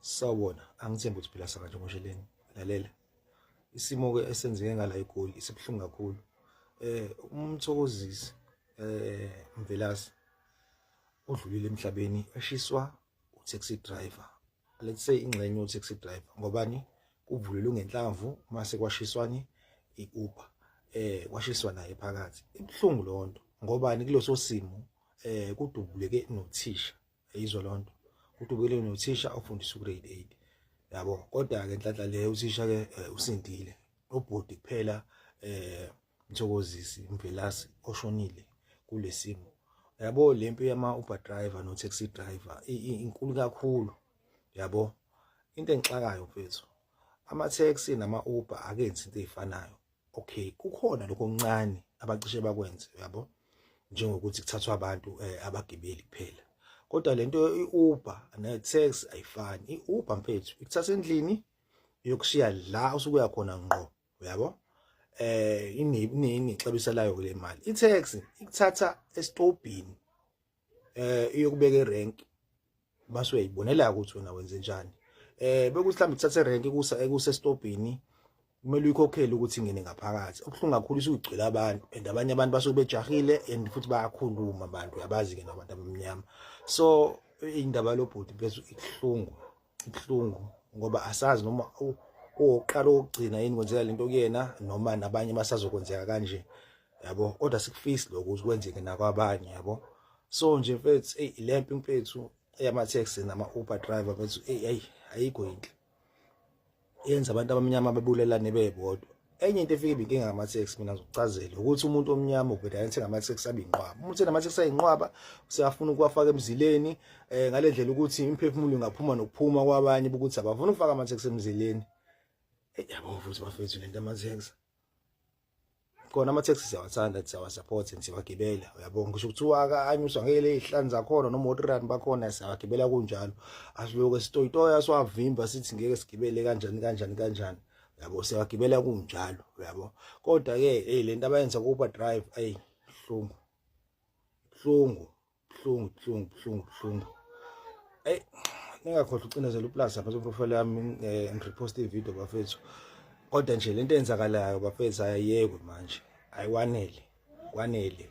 Sawubona, angithembi ukuthi phela saka nje ngosheleni. Lalela. Isimo ke esenzeke ngala eGoli isibhlungu kakhulu. Umthokozisi Mvelase udlulile emhlabeni eshiswa u-taxi driver. Let's say ingxenye u-taxi driver. Ngobani? Kuvulelwe ngenhlamvu mase kwashiswani i-Uber. Kwashiswa naye phakathi. Ibhlungu lonto. Ngobani kuloso simo kudubuleke nothisha. Ayizwa lonto. Kudubuleke nothisha ofundisa ugrade 8. Yabo, kodwa ke enhlanhla le uthisha ke usindile. Ubhodi kuphela Mthokozisi Mvelase oshonile kulesimo. Yabo, lempi yama Uber driver no taxi driver inkulu kakhulu. Yabo, into engixakayo mfethu. Ama taxi nama Uber akenzi into ezifanayo. Okay, kukhona lokho okuncane abacishe bakwenze, yabo. Njengokuthi kuthathwa abantu abagibeli kuphela. Kodwa lento iUber ne-taxi ayifani. iUber mfethu ikuthatha endlini yokushiya la usukuya khona ngqo, yabo. Inini ixabisa layo kule mali. I-taxi ikuthatha esitobhini iyokubeka erank base uyayibonela ukuthi wena wenze njani. Bekuthi mhlawumbe ikuthatha erank ekuse stobhini kumele uyikhokhele ukuthi ingene ngaphakathi. Okuhlungu kakhulu isugcwele abantu and abanye abantu basuke bejahile and futhi bayakhuluma abantu yabazi ke nabantu abamnyama. So indaba lobhodi bese ihlungu ngoba asazi noma oqala ukugcina yini kwenzeka lento kuyena noma nabanye basazokwenzeka kanje, yabo. Kodwa sikufisi lokho ukwenzeke nakwabanye, yabo. So nje mfethu lempi mfethu eyama taxi nama Uber driver mfethu ayikho yinhle. Yenza abantu abamnyama babulelane bebodwa. Enye into efika ibinkinga ngama taxi mina ngizokuchazela ukuthi umuntu omnyama ubheda yenze ngama taxi abinqwaba. Umuntu enama taxi ayinqwaba useyafuna ukuwafaka emzileni ngale ndlela ukuthi imphefumulo ingaphuma nokuphuma kwabanye ukuthi abafuna ukufaka ama taxi emzileni. Yabo futhi bafethu lento ama taxi. Khona ama taxi siyawathanda, siyawasupport and siyawagibela, uyabona. Ngisho kuthiwa anyuswa ngele ihlanu zakhona noma u3 bakhona siyawagibela kunjalo. Asiloke sitoyitoya swavimba sithi ngeke sigibele kanjani. Yabo, siyawagibela kunjalo, yabo. Kodwa ke lento abayenza ku Uber drive buhlungu. Ningakhohlwa ucinezela uplus lapha ku-profile yami ngirepost ivideo bafethu. Kodwa nje lento eyenzakalayo bafethu ayiyekwe manje. Ayiwanele. Kwanele.